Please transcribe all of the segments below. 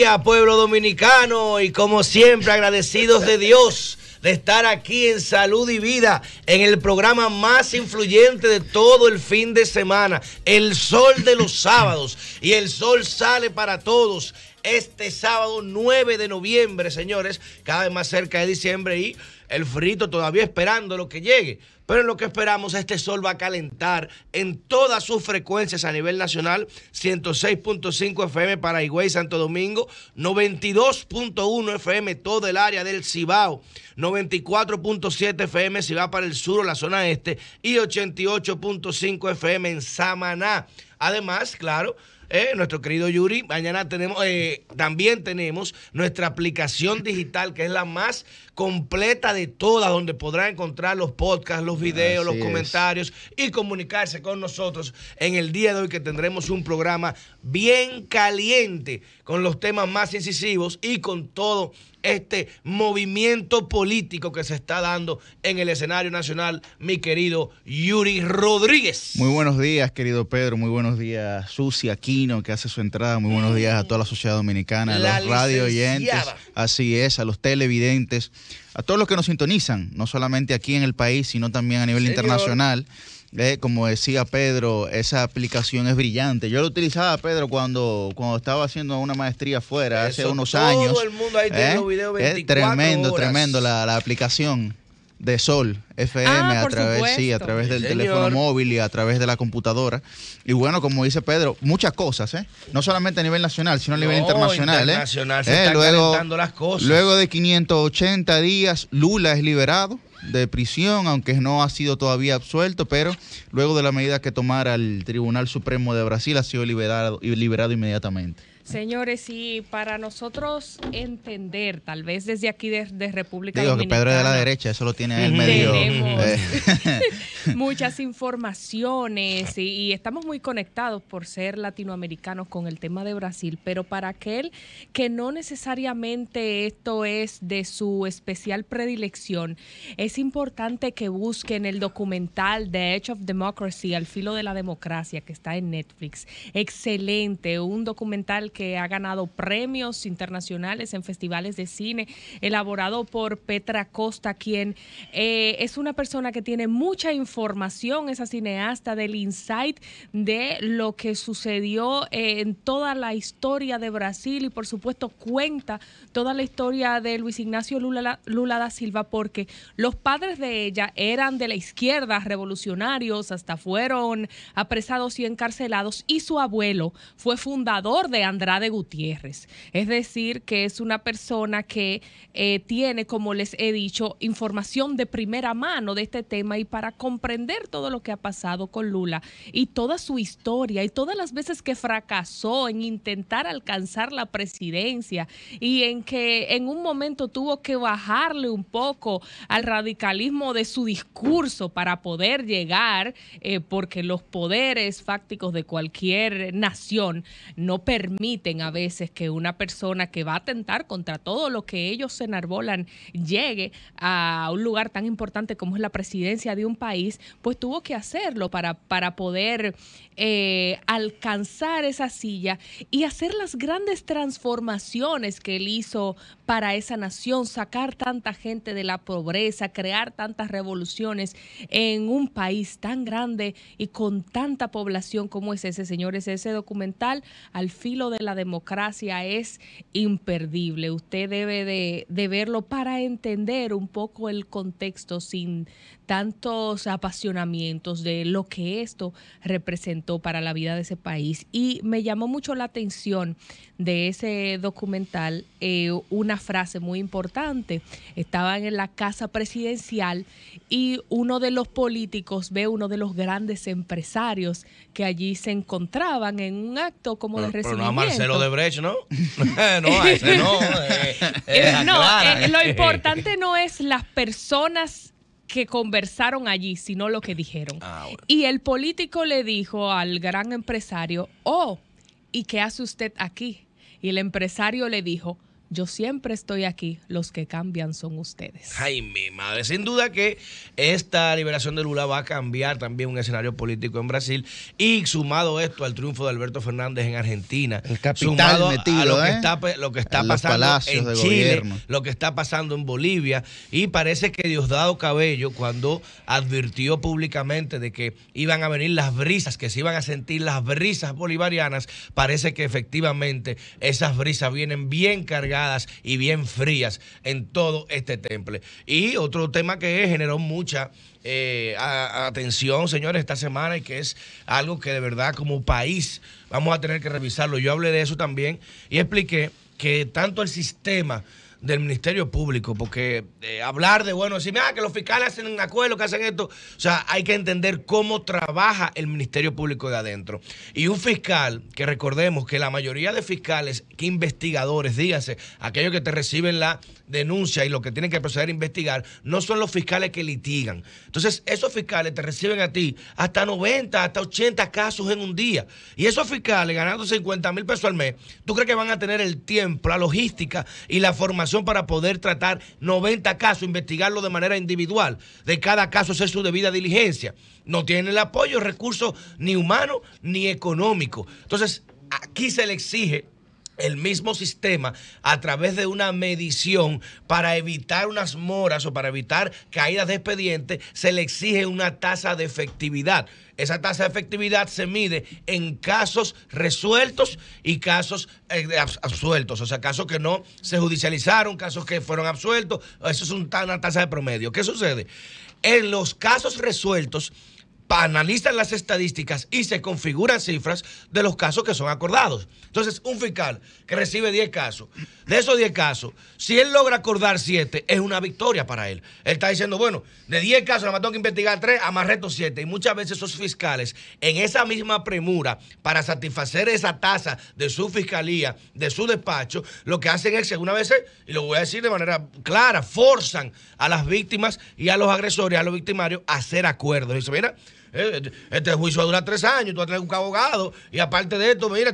día, pueblo dominicano, y como siempre agradecidos de Dios de estar aquí en Salud y Vida, en el programa más influyente de todo el fin de semana, el sol de los sábados, y el sol sale para todos este sábado 9 de noviembre, señores, cada vez más cerca de diciembre y el frito todavía esperando lo que llegue. Pero en lo que esperamos, este sol va a calentar en todas sus frecuencias a nivel nacional: 106.5 FM para Higüey, Santo Domingo, 92.1 FM todo el área del Cibao, 94.7 FM si va para el sur o la zona este, y 88.5 FM en Samaná. Además, claro, nuestro querido Yuri, mañana también tenemos nuestra aplicación digital, que es la más completa de todas, donde podrán encontrar los podcasts, los videos, los comentarios y comunicarse con nosotros en el día de hoy, que tendremos un programa bien caliente con los temas más incisivos y con todo este movimiento político que se está dando en el escenario nacional, mi querido Yuri Rodríguez. Muy buenos días, querido Pedro. Muy buenos días, Susi Aquino, que hace su entrada. Muy buenos días a toda la sociedad dominicana, a los radio oyentes, así es, a los televidentes, a todos los que nos sintonizan, no solamente aquí en el país, sino también a nivel internacional. Como decía Pedro, esa aplicación es brillante. Yo la utilizaba, Pedro, cuando estaba haciendo una maestría afuera, hace unos años. Todo el mundo ahí tiene los videos 24 tremendo, horas. Tremendo la aplicación de Sol FM a través del teléfono móvil y a través de la computadora. Y bueno, como dice Pedro, muchas cosas, no solamente a nivel nacional, sino a nivel internacional. Se están calentando las cosas. Luego de 580 días, Lula es liberado de prisión, aunque no ha sido todavía absuelto, pero luego de la medida que tomara el Tribunal Supremo de Brasil, ha sido liberado inmediatamente. Señores, y para nosotros entender, tal vez desde aquí de República Dominicana. Digo que Pedro es de la derecha, eso lo tiene él medio. Tenemos muchas informaciones y estamos muy conectados por ser latinoamericanos con el tema de Brasil, pero para aquel que no necesariamente esto es de su especial predilección, es importante que busquen el documental The Edge of Democracy, Al filo de la democracia, que está en Netflix. Excelente, un documental que ha ganado premios internacionales en festivales de cine, elaborado por Petra Costa, quien es una persona que tiene mucha información, esa cineasta del insight de lo que sucedió en toda la historia de Brasil, y por supuesto cuenta toda la historia de Luis Ignacio Lula da Silva, porque los padres de ella eran de la izquierda, revolucionarios, hasta fueron apresados y encarcelados, y su abuelo fue fundador de Andrade Gutiérrez. Es decir, que es una persona que tiene, como les he dicho, información de primera mano de este tema, y para comprender todo lo que ha pasado con Lula y toda su historia y todas las veces que fracasó en intentar alcanzar la presidencia y en que en un momento tuvo que bajarle un poco al radicalismo de su discurso para poder llegar, porque los poderes fácticos de cualquier nación no permiten a veces que una persona que va a atentar contra todo lo que ellos se enarbolan llegue a un lugar tan importante como es la presidencia de un país. Pues tuvo que hacerlo para poder alcanzar esa silla y hacer las grandes transformaciones que él hizo para esa nación, sacar tanta gente de la pobreza, crear tantas revoluciones en un país tan grande y con tanta población como es ese. Señores, ese documental, Al filo de la democracia, es imperdible. Usted debe de verlo para entender un poco el contexto, sin tantos apasionamientos, de lo que esto representó para la vida de ese país. Y me llamó mucho la atención de ese documental una frase muy importante. Estaban en la casa presidencial y uno de los políticos ve uno de los grandes empresarios que allí se encontraban en un acto como de recibimiento. Pero no a Marcelo Debrecht, ¿no? No, a ese no. Lo importante no es las personas que conversaron allí, sino lo que dijeron. Bueno. Y el político le dijo al gran empresario: ¿y qué hace usted aquí? Y el empresario le dijo: yo siempre estoy aquí, los que cambian son ustedes. Ay, mi madre, sin duda que esta liberación de Lula va a cambiar también un escenario político en Brasil, y sumado esto al triunfo de Alberto Fernández en Argentina, el capital sumado metido, a lo que está pasando en Chile, gobierno, lo que está pasando en Bolivia, y parece que Diosdado Cabello, cuando advirtió públicamente de que iban a venir las brisas, que se iban a sentir las brisas bolivarianas, parece que efectivamente esas brisas vienen bien cargadas y bien frías en todo este temple. Y otro tema que generó mucha atención, señores, esta semana, y que es algo que de verdad como país vamos a tener que revisarlo. Yo hablé de eso también y expliqué que tanto el sistema del Ministerio Público, porque hablar de, bueno, decir, que los fiscales hacen un acuerdo, que hacen esto, o sea, hay que entender cómo trabaja el Ministerio Público de adentro. Y un fiscal, que recordemos que la mayoría de fiscales, que investigadores, dígase, aquellos que te reciben la denuncia y lo que tienen que proceder a investigar, no son los fiscales que litigan. Entonces, esos fiscales te reciben a ti hasta 90, hasta 80 casos en un día. Y esos fiscales ganando 50,000 pesos al mes, ¿tú crees que van a tener el tiempo, la logística y la formación para poder tratar 90 casos, investigarlo de manera individual, de cada caso hacer su debida diligencia? No tienen el apoyo, recursos ni humano ni económico. Entonces, aquí se le exige el mismo sistema a través de una medición para evitar unas moras o para evitar caídas de expediente. Se le exige una tasa de efectividad. Esa tasa de efectividad se mide en casos resueltos y casos absueltos, o sea, casos que no se judicializaron, casos que fueron absueltos. Eso es una tasa de promedio. ¿Qué sucede? En los casos resueltos, analizan las estadísticas y se configuran cifras de los casos que son acordados. Entonces, un fiscal que recibe 10 casos, de esos 10 casos, si él logra acordar 7, es una victoria para él. Él está diciendo, bueno, de 10 casos nada más tengo que investigar 3, amarré estos 7. Y muchas veces esos fiscales, en esa misma premura, para satisfacer esa tasa de su fiscalía, de su despacho, lo que hacen es, algunas veces, y lo voy a decir de manera clara, forzan a las víctimas y a los agresores, a los victimarios, a hacer acuerdos. Dice, mira, este juicio va a durar 3 años, tú vas a tener un abogado, y aparte de esto, mira,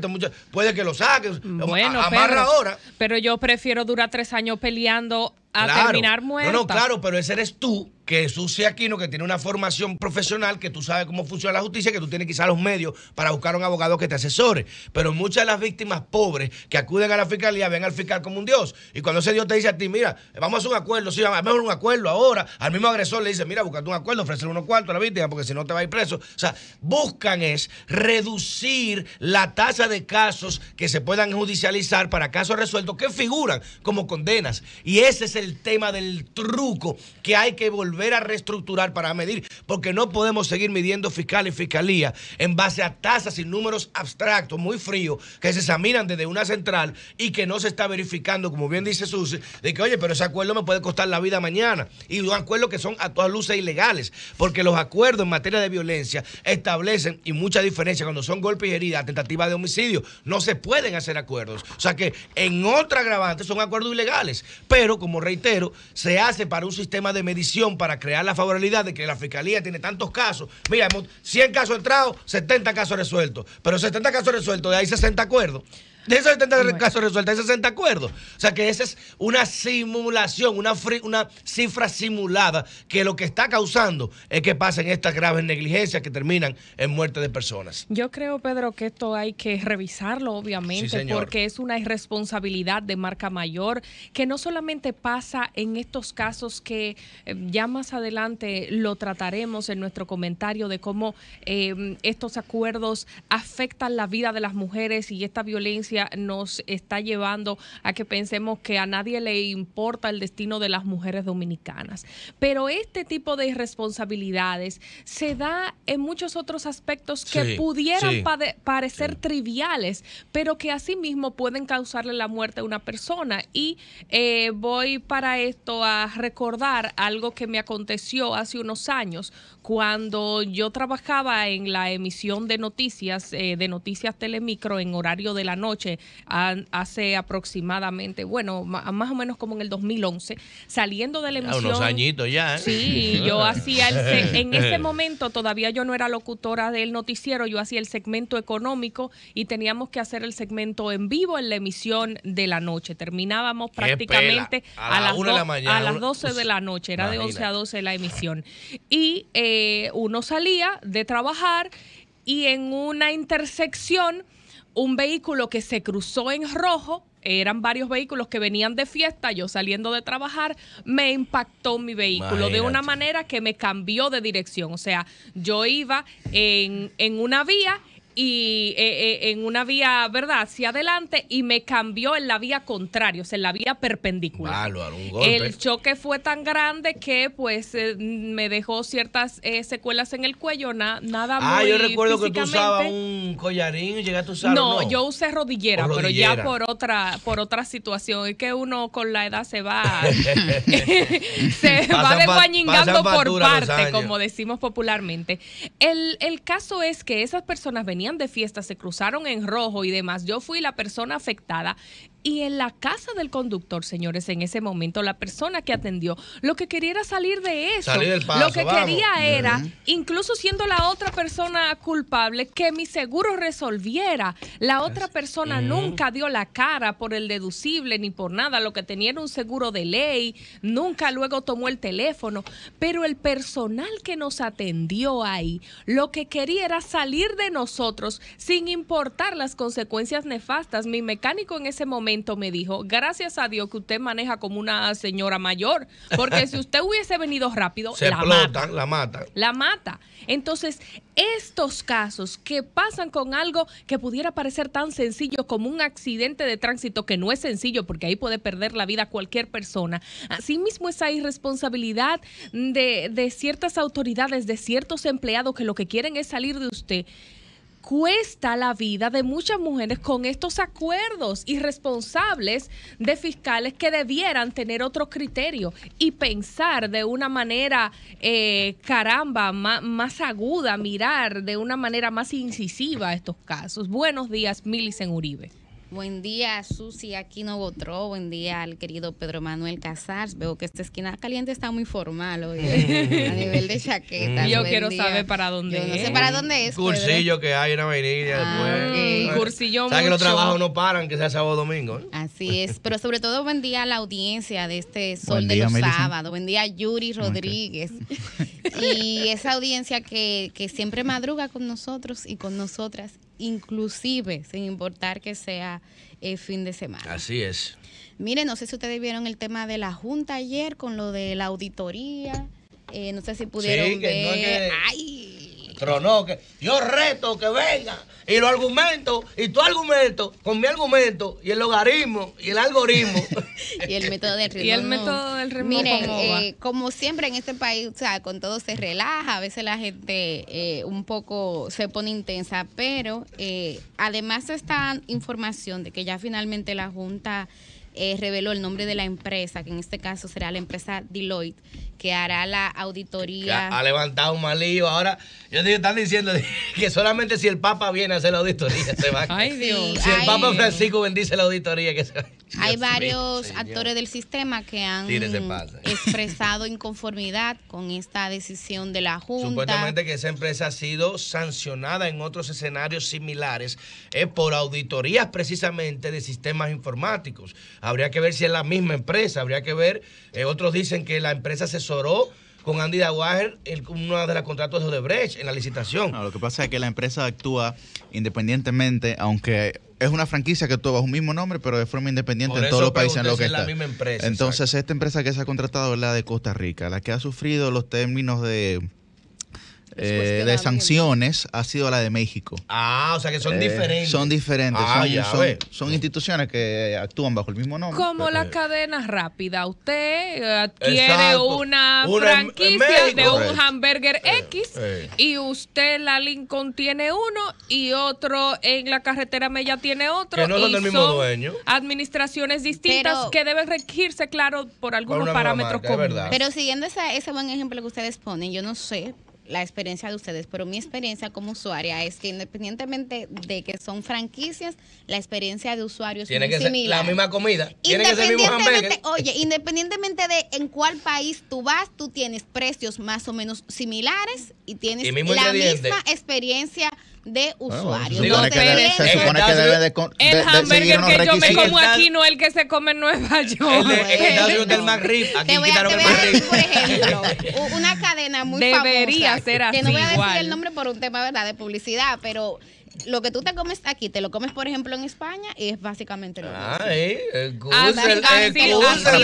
puede que lo saques, bueno, amarra ahora. Pero yo prefiero durar 3 años peleando a terminar muerta. No, claro, pero ese eres tú, que es Susi Aquino, que tiene una formación profesional, que tú sabes cómo funciona la justicia, que tú tienes que ir a los medios para buscar un abogado que te asesore. Pero muchas de las víctimas pobres que acuden a la fiscalía ven al fiscal como un dios. Y cuando ese dios te dice a ti, mira, vamos a hacer un acuerdo, sí, vamos a hacer un acuerdo ahora, al mismo agresor le dice, mira, búscate un acuerdo, ofrecerle unos cuartos a la víctima, porque si no te va a ir preso. O sea, buscan es reducir la tasa de casos que se puedan judicializar para casos resueltos que figuran como condenas. Y ese es el tema del truco que hay que volver a reestructurar para medir, porque no podemos seguir midiendo fiscal y fiscalía en base a tasas y números abstractos, muy fríos, que se examinan desde una central y que no se está verificando, como bien dice Susi, de que, oye, pero ese acuerdo me puede costar la vida mañana. Y un acuerdo que son a todas luces ilegales, porque los acuerdos en materia de violencia establecen, y mucha diferencia cuando son golpes y heridas, tentativa de homicidio, no se pueden hacer acuerdos. O sea que en otra agravante son acuerdos ilegales, pero como reitero, se hace para un sistema de medición para crear la favorabilidad de que la fiscalía tiene tantos casos. Mira, 100 casos entrados, 70 casos resueltos, pero 70 casos resueltos, de ahí 60 acuerdos. De esos 70 casos resueltos, hay 60 acuerdos. O sea que esa es una simulación, una cifra simulada, que lo que está causando es que pasen estas graves negligencias que terminan en muerte de personas. Yo creo, Pedro, que esto hay que revisarlo, obviamente, sí, porque es una irresponsabilidad de marca mayor, que no solamente pasa en estos casos que ya más adelante lo trataremos en nuestro comentario de cómo estos acuerdos afectan la vida de las mujeres, y esta violencia nos está llevando a que pensemos que a nadie le importa el destino de las mujeres dominicanas. Pero este tipo de irresponsabilidades se da en muchos otros aspectos que pudieran parecer triviales, pero que asimismo pueden causarle la muerte a una persona. Y voy para esto a recordar algo que me aconteció hace unos años, cuando yo trabajaba en la emisión de noticias Telemicro en horario de la noche, noche, hace aproximadamente, bueno, más o menos como en el 2011, saliendo de la emisión. Unos añitos ya, ¿eh? Sí, yo hacía en ese momento todavía yo no era locutora del noticiero, yo hacía el segmento económico y teníamos que hacer el segmento en vivo en la emisión de la noche. Terminábamos prácticamente a las 12 de la noche, era de 11 a 12 la emisión. Y uno salía de trabajar y en una intersección un vehículo que se cruzó en rojo, eran varios vehículos que venían de fiesta, yo saliendo de trabajar, me impactó mi vehículo de una manera que me cambió de dirección. O sea, yo iba en una vía y en una vía, ¿verdad?, hacia adelante, y me cambió en la vía contraria, o sea, en la vía perpendicular. Un golpe. El choque fue tan grande que pues me dejó ciertas secuelas en el cuello, nada muy yo recuerdo que tú usabas un collarín y llegaste a usarlo. No, yo usé rodillera, pero ya por otra situación. Es que uno con la edad se va desguañingando por parte, como decimos popularmente. El caso es que esas personas venían de fiesta, se cruzaron en rojo y demás. Yo fui la persona afectada. Y en la casa del conductor, señores, en ese momento, la persona que atendió, lo que quería era salir de eso. Salir del paso, lo que quería era, incluso siendo la otra persona culpable, que mi seguro resolviera. La otra persona nunca dio la cara por el deducible ni por nada. Lo que tenía era un seguro de ley. Nunca luego tomó el teléfono. Pero el personal que nos atendió ahí, lo que quería era salir de nosotros sin importar las consecuencias nefastas. Mi mecánico en ese momento me dijo, gracias a Dios que usted maneja como una señora mayor, porque si usted hubiese venido rápido, la mata. Entonces, estos casos que pasan con algo que pudiera parecer tan sencillo como un accidente de tránsito, que no es sencillo porque ahí puede perder la vida cualquier persona, asimismo esa irresponsabilidad de ciertas autoridades, de ciertos empleados que lo que quieren es salir de usted, cuesta la vida de muchas mujeres con estos acuerdos irresponsables de fiscales que debieran tener otro criterio y pensar de una manera, más aguda, mirar de una manera más incisiva estos casos. Buenos días, Milicen Uribe. Buen día, Susi Aquino Botró. Buen día al querido Pedro Manuel Casals. Veo que esta esquina caliente está muy formal hoy, a nivel de chaqueta. Yo quiero saber para dónde es. Yo no sé para dónde es. Cursillo que hay, una vainilla después. Okay. Cursillo ¿sabes que los trabajos no paran, que sea sábado o domingo? Así es. Pero sobre todo buen día a la audiencia de este Sol de los Sábados. Buen día a Yuri Rodríguez. Y esa audiencia que siempre madruga con nosotros y con nosotras, inclusive sin importar que sea fin de semana. Así es. Miren, no sé si ustedes vieron el tema de la Junta ayer con lo de la auditoría. No sé si pudieron ver. No es tronó, que yo reto que venga y los argumentos y tu argumento con mi argumento y el logaritmo y el algoritmo y el método del ritmo. Y el método del ritmo. Miren, como siempre en este país, o sea, con todo se relaja, a veces la gente un poco se pone intensa, pero además de esta información de que ya finalmente la Junta reveló el nombre de la empresa, que en este caso será la empresa Deloitte, que hará la auditoría. Ha levantado un malío. Ahora, están diciendo que solamente si el Papa viene a hacer la auditoría se va. Ay, Dios. Si el Papa Francisco bendice la auditoría, que se va. Hay varios actores del sistema que han expresado inconformidad con esta decisión de la Junta. Supuestamente que esa empresa ha sido sancionada en otros escenarios similares por auditorías precisamente de sistemas informáticos. Habría que ver si es la misma empresa, habría que ver. Otros dicen que la empresa asesoró con Andy Dawager uno de los contratos de Odebrecht en la licitación. No, lo que pasa es que la empresa actúa independientemente, aunque es una franquicia que actúa bajo un mismo nombre, pero de forma independiente en todos los países en los que está. La misma empresa, entonces, exacto. Esta empresa que se ha contratado es la de Costa Rica, la que ha sufrido los términos de sanciones ha sido la de México. O sea que son diferentes. Son diferentes, son instituciones que actúan bajo el mismo nombre. Como la cadena rápida. Usted adquiere una franquicia de un hamburger X y usted la Lincoln tiene uno y otro en la carretera Mella tiene otro. Que no son del mismo dueño. Administraciones distintas que deben regirse, claro, por algunos paramentros comunes. Pero siguiendo ese buen ejemplo que ustedes ponen, yo no sé, la experiencia de ustedes, pero mi experiencia como usuaria es que independientemente de que son franquicias, la experiencia de usuario es tiene muy que similar. ser la misma comida, tiene que ser el mismo hamburgues. Oye, independientemente de en cuál país tú vas, tú tienes precios más o menos similares y tienes la misma experiencia de usuario. Se supone que debe de el hamburger que yo me como aquí no es el que se come en Nueva York. El McRib, aquí quitaron el McRib. Por ejemplo, una cadena muy debería famosa, ser así, que no voy a decir igual. el nombre por un tema, ¿verdad?, de publicidad, pero lo que tú te comes aquí, te lo comes, por ejemplo, en España y es básicamente lo mismo. Pero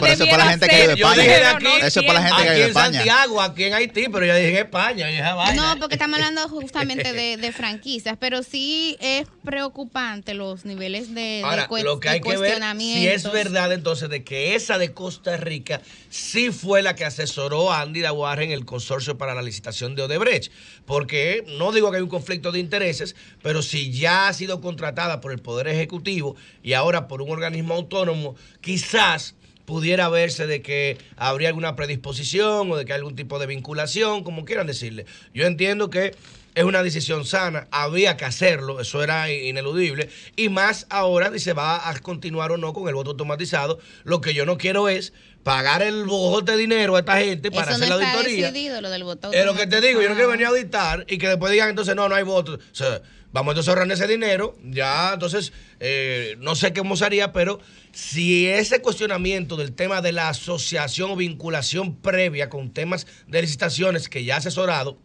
eso es para la gente que vive en España. Eso es para la gente que vive en España. Aquí en Santiago, aquí en Haití, pero ya dije en España. No, porque estamos hablando justamente de franquicias, pero sí es preocupante los niveles de lo que hay que ver si es verdad entonces de que esa de Costa Rica sí fue la que asesoró a Andy Daguarre en el consorcio para la licitación de Odebrecht, porque no digo que hay un conflicto de intereses, pero si ya ha sido contratada por el Poder Ejecutivo y ahora por un organismo autónomo, quizás pudiera verse de que habría alguna predisposición o de que hay algún tipo de vinculación, como quieran decirle. Yo entiendo que es una decisión sana, había que hacerlo, eso era ineludible, y más ahora si se va a continuar o no con el voto automatizado. Lo que yo no quiero es pagar el bojote de dinero a esta gente para hacer la auditoría. Decidido, lo del voto es lo que te digo, yo no quiero venir a auditar y que después digan entonces no hay voto. O sea, vamos entonces a ahorrar ese dinero, ya entonces no sé cómo sería, pero si ese cuestionamiento del tema de la asociación o vinculación previa con temas de licitaciones que ya ha asesorado,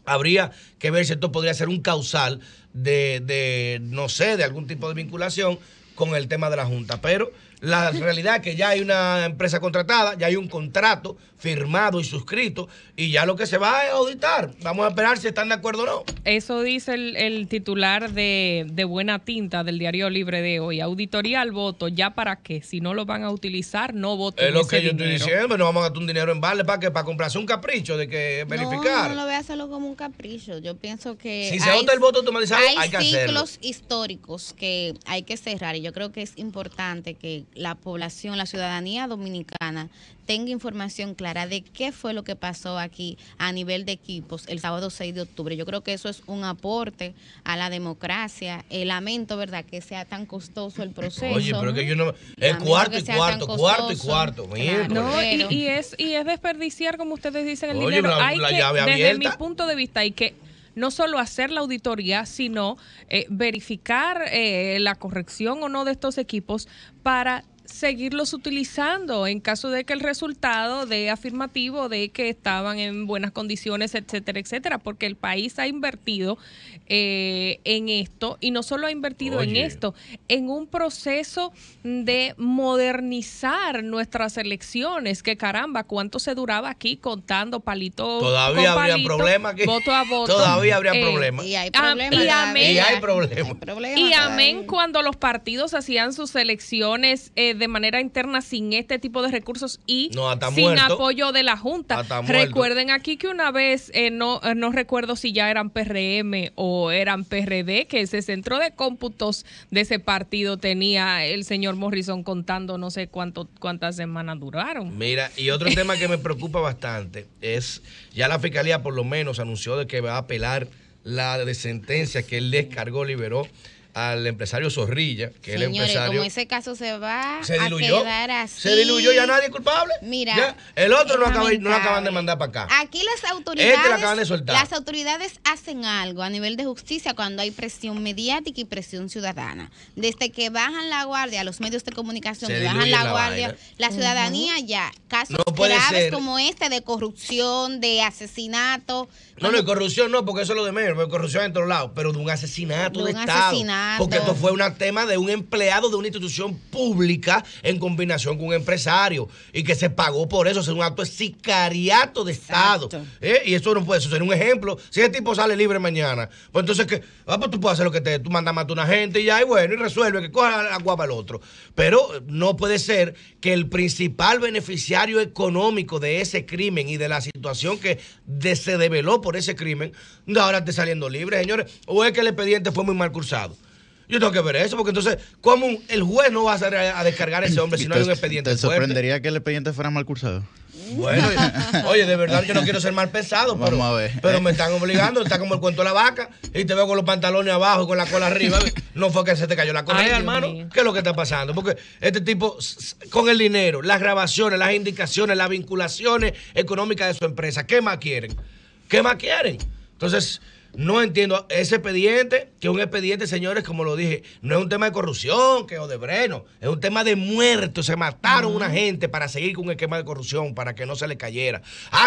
habría que ver si esto podría ser un causal de no sé, de algún tipo de vinculación con el tema de la Junta. Pero la realidad es que ya hay una empresa contratada, ya hay un contrato firmado y suscrito, y ya lo que se va es auditar. Vamos a esperar si están de acuerdo o no. Eso dice el titular de Buena Tinta del Diario Libre de hoy. Auditoría al voto, ¿ya para qué? Si no lo van a utilizar, no voten. Es lo que yo estoy diciendo, no vamos a gastar un dinero en vale para comprarse un capricho de que verificar. No lo voy a hacerlo como un capricho. Yo pienso que si se vota el voto automatizado, hay que hacerlo. Hay ciclos históricos que hay que cerrar, y yo creo que es importante que la población, la ciudadanía dominicana tenga información clara de qué fue lo que pasó aquí a nivel de equipos el sábado 6 de octubre. Yo creo que eso es un aporte a la democracia. Lamento, ¿verdad?, que sea tan costoso el proceso. Oye, pero que yo no... Es cuarto y cuarto. No, y es desperdiciar, como ustedes dicen, el dinero. Hay que, desde mi punto de vista, hay que no solo hacer la auditoría, sino verificar la corrección o no de estos equipos para seguirlos utilizando en caso de que el resultado dé afirmativo de que estaban en buenas condiciones, etcétera, etcétera, porque el país ha invertido en esto, y no solo ha invertido en esto, en un proceso de modernizar nuestras elecciones, que caramba, cuánto se duraba aquí contando palito todavía con habría palito, problemas aquí, voto a voto. Todavía habría problemas. Y hay problemas. Y hay problemas. Y amén cuando los hacían sus elecciones de manera interna sin este tipo de recursos y sin apoyo de la Junta. Recuerden aquí que una vez, no recuerdo si ya eran PRM o eran PRD, que ese centro de cómputos de ese partido tenía el señor Morrison contando no sé cuántas semanas duraron. Mira, y otro tema que me preocupa bastante es, ya la Fiscalía por lo menos anunció de que va a apelar la de sentencia que él liberó al empresario Zorrilla, que es el empresario. Como ese caso se va a quedar así. Se diluyó, ya nadie es culpable. Mira, ya. El otro no lo acaban de mandar para acá. Aquí las autoridades, lo acaban de soltar. Las autoridades hacen algo a nivel de justicia cuando hay presión mediática y presión ciudadana. Desde que bajan la guardia los medios de comunicación, que bajan la guardia, la ciudadanía ya, casos graves como este de corrupción, de asesinato. No, de corrupción no, porque eso es lo de menos, porque corrupción en todos lados, pero de un asesinato de Estado. Porque esto fue un tema de un empleado de una institución pública en combinación con un empresario y que se pagó por eso, es un acto de sicariato de Estado. Y eso no puede ser un ejemplo. Si ese tipo sale libre mañana, pues entonces que pues tú puedes hacer lo que tú mandas a matar a una gente y ya, y bueno, y resuelve que coja la guapa al otro. Pero no puede ser que el principal beneficiario económico de ese crimen y de la situación que se develó por ese crimen, ahora esté saliendo libre, señores, o es que el expediente fue muy mal cursado. Yo tengo que ver eso, porque entonces, ¿cómo el juez no va a descargar a ese hombre si no hay un expediente? ¿Te sorprendería que el expediente fuera mal cursado? Bueno, oye, de verdad que no quiero ser mal pensado, pero me están obligando. Está como el cuento de la vaca y te veo con los pantalones abajo y con la cola arriba. No fue que se te cayó la correa, hermano. ¿Qué es lo que está pasando? Porque este tipo, con el dinero, las grabaciones, las indicaciones, las vinculaciones económicas de su empresa, ¿qué más quieren? ¿Qué más quieren? Entonces, no entiendo ese expediente, que es un expediente, señores, como lo dije, no es un tema de corrupción, que Odebrecht, no, es un tema de muertos. Se mataron una gente para seguir con un esquema de corrupción, para que no se le cayera.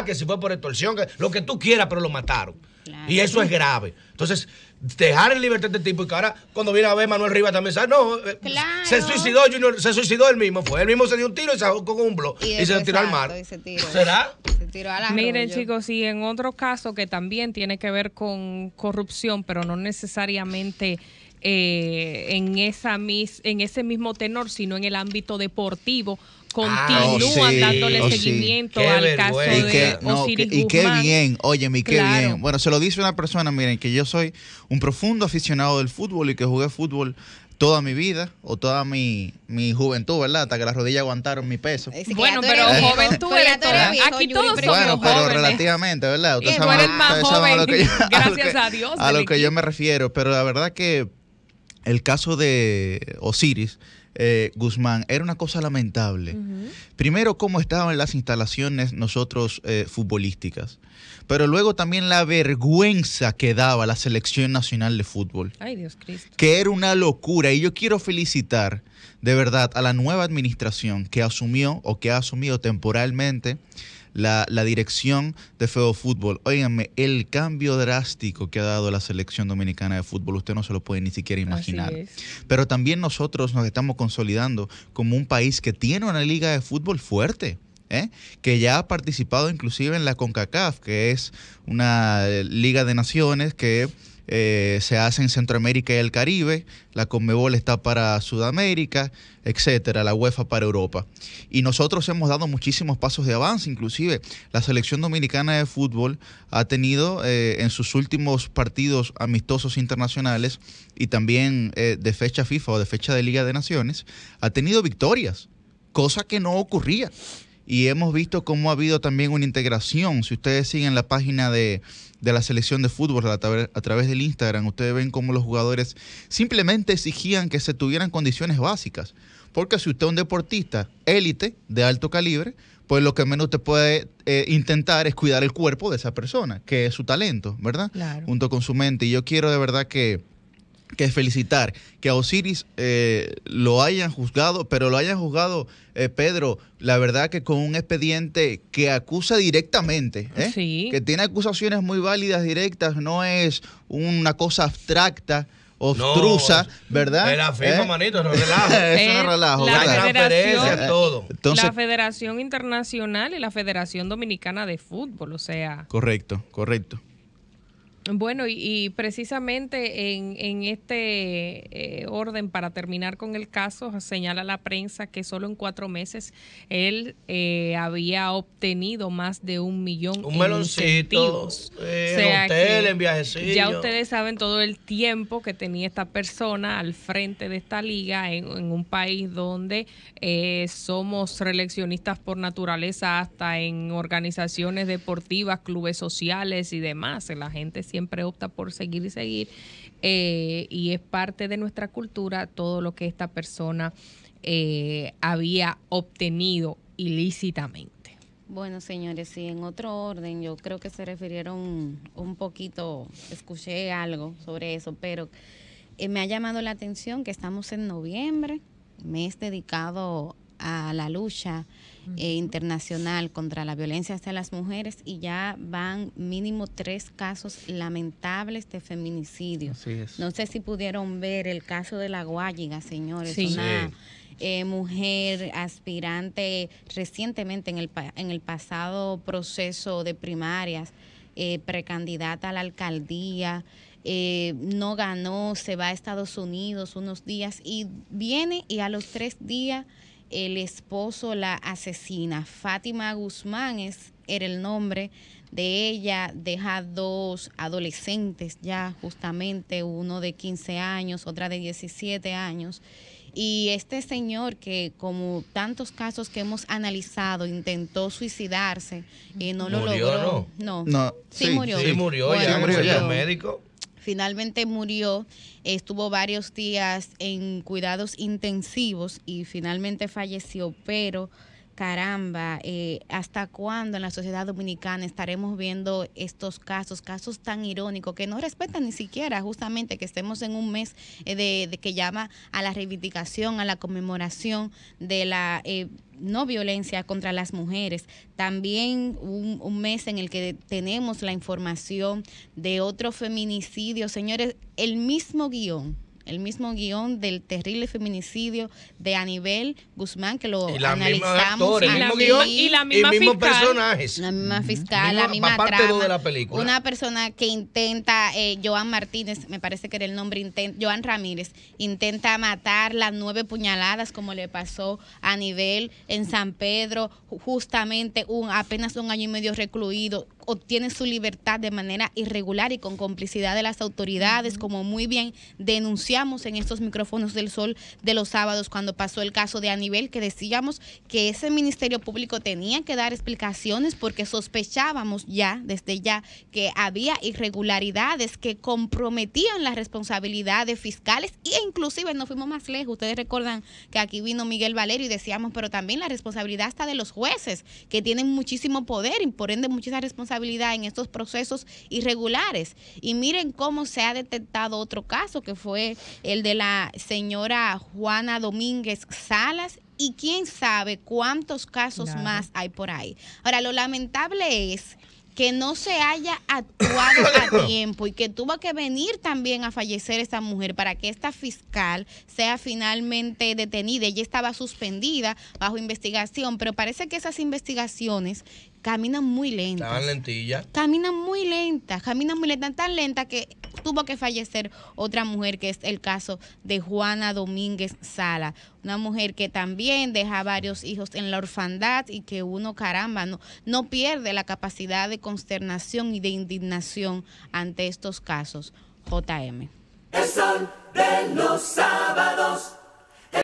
Que si fue por extorsión, lo que tú quieras, pero lo mataron. Claro. Y eso es grave. Entonces, dejar en libertad a este tipo, y que ahora, cuando viene a ver Manuel Rivas también sabe, no, claro. Se suicidó Junior, se suicidó él mismo, él mismo se dio un tiro y se ahogó con un blog y se tiró al mar. ¿Será? Se tiró al arroyo. Miren, chicos, sí, en otro caso que también tiene que ver con corrupción, pero no necesariamente en ese mismo tenor, sino en el ámbito deportivo, continúan dándole seguimiento al caso de Osiris Guzmán. Y qué bien, óyeme, qué bien. Bueno, se lo dice una persona, miren, que yo soy un profundo aficionado del fútbol y que jugué fútbol toda mi vida o toda mi juventud, ¿verdad? Hasta que las rodillas aguantaron mi peso. Bueno, pero joven tú eres todavía. Aquí todos somos jóvenes. Bueno, pero relativamente, ¿verdad? Ustedes saben más joven, gracias a Dios. A lo que yo me refiero, pero la verdad que el caso de Osiris Guzmán era una cosa lamentable. Primero, cómo estaban las instalaciones nosotros futbolísticas, pero luego también la vergüenza que daba la selección nacional de fútbol. Ay, Dios Cristo. Que era una locura. Y yo quiero felicitar de verdad a la nueva administración que asumió o que ha asumido temporalmente la dirección de FedoFútbol. Óiganme, el cambio drástico que ha dado la selección dominicana de fútbol, usted no se lo puede ni siquiera imaginar. Pero también nosotros nos estamos consolidando como un país que tiene una liga de fútbol fuerte, que ya ha participado inclusive en la CONCACAF, que es una liga de naciones que se hace en Centroamérica y el Caribe. La CONMEBOL está para Sudamérica, etcétera, la UEFA para Europa. Y nosotros hemos dado muchísimos pasos de avance. Inclusive la selección dominicana de fútbol ha tenido en sus últimos partidos amistosos internacionales y también de fecha FIFA o de fecha de Liga de Naciones, ha tenido victorias, cosa que no ocurría. Y hemos visto cómo ha habido también una integración. Si ustedes siguen la página de la selección de fútbol a través del Instagram, ustedes ven cómo los jugadores simplemente exigían que se tuvieran condiciones básicas. Porque si usted es un deportista élite de alto calibre, pues lo que menos usted puede intentar es cuidar el cuerpo de esa persona, que es su talento, ¿verdad? Claro. Junto con su mente. Y yo quiero de verdad que felicitar que a Osiris lo hayan juzgado, pero lo hayan juzgado, Pedro, la verdad que con un expediente que acusa directamente, sí, que tiene acusaciones muy válidas, directas, no es una cosa abstracta, obstrusa, no, ¿verdad? Es la firma, manito, no relajo. Eso no relajo. Todo. Entonces, la Federación Internacional y la Federación Dominicana de Fútbol, o sea. Correcto. Bueno, y precisamente en este orden, para terminar con el caso, señala la prensa que solo en 4 meses él había obtenido más de 1 millón en incentivos. En hotel, en viajecillos. Ya ustedes saben todo el tiempo que tenía esta persona al frente de esta liga en un país donde somos reeleccionistas por naturaleza, hasta en organizaciones deportivas, clubes sociales y demás. La gente siempre opta por seguir y seguir, y es parte de nuestra cultura todo lo que esta persona había obtenido ilícitamente. Bueno, señores, sí, en otro orden, yo creo que se refirieron un poquito, escuché algo sobre eso, pero me ha llamado la atención que estamos en noviembre, mes dedicado a la lucha internacional contra la violencia hacia las mujeres, y ya van mínimo 3 casos lamentables de feminicidio. Así es. No sé si pudieron ver el caso de La Guayiga, señores, sí, una mujer aspirante recientemente en el pasado proceso de primarias, precandidata a la alcaldía, no ganó, se va a Estados Unidos unos días y viene, y a los 3 días el esposo la asesina. Fátima Guzmán era el nombre de ella, deja 2 adolescentes ya, justamente, uno de 15 años, otra de 17 años, Y este señor que, como tantos casos que hemos analizado, intentó suicidarse y no lo logró. No. Sí murió. Sí murió, bueno, ya murió el médico. Finalmente murió, estuvo varios días en cuidados intensivos y finalmente falleció, pero caramba, ¿hasta cuándo en la sociedad dominicana estaremos viendo estos casos tan irónicos que no respetan ni siquiera justamente que estemos en un mes de que llama a la reivindicación, a la conmemoración de la no violencia contra las mujeres? También un mes en el que tenemos la información de otro feminicidio. Señores, el mismo guión del terrible feminicidio de Anibel Guzmán, que lo analizamos. Y la misma fiscal, personajes. La misma fiscal, la misma trama. De la película. Una persona que intenta, Joan Martínez, me parece que era el nombre, Joan Ramírez, intenta matarla 9 puñaladas, como le pasó a Anibel en San Pedro, justamente apenas 1 año y medio recluido, obtiene su libertad de manera irregular y con complicidad de las autoridades, como muy bien denunciamos en estos micrófonos del Sol de los sábados cuando pasó el caso de Anibel, que decíamos que ese Ministerio Público tenía que dar explicaciones porque sospechábamos desde ya que había irregularidades que comprometían las responsabilidades fiscales e inclusive nos fuimos más lejos. Ustedes recuerdan que aquí vino Miguel Valerio y decíamos, pero también la responsabilidad está de los jueces, que tienen muchísimo poder y por ende muchísima responsabilidad en estos procesos irregulares. Y miren cómo se ha detectado otro caso, que fue el de la señora Juana Domínguez Salas, y quién sabe cuántos casos más hay por ahí. Ahora, lo lamentable es que no se haya actuado a tiempo y que tuvo que venir también a fallecer esta mujer para que esta fiscal sea finalmente detenida. Ella estaba suspendida bajo investigación, pero parece que esas investigaciones caminan muy lentas. Estaban lentillas. Caminan muy lentas, tan lenta que tuvo que fallecer otra mujer, que es el caso de Juana Domínguez Sala, una mujer que también deja varios hijos en la orfandad y que uno, caramba, no pierde la capacidad de consternación y de indignación ante estos casos. JM. El Sol de los sábados.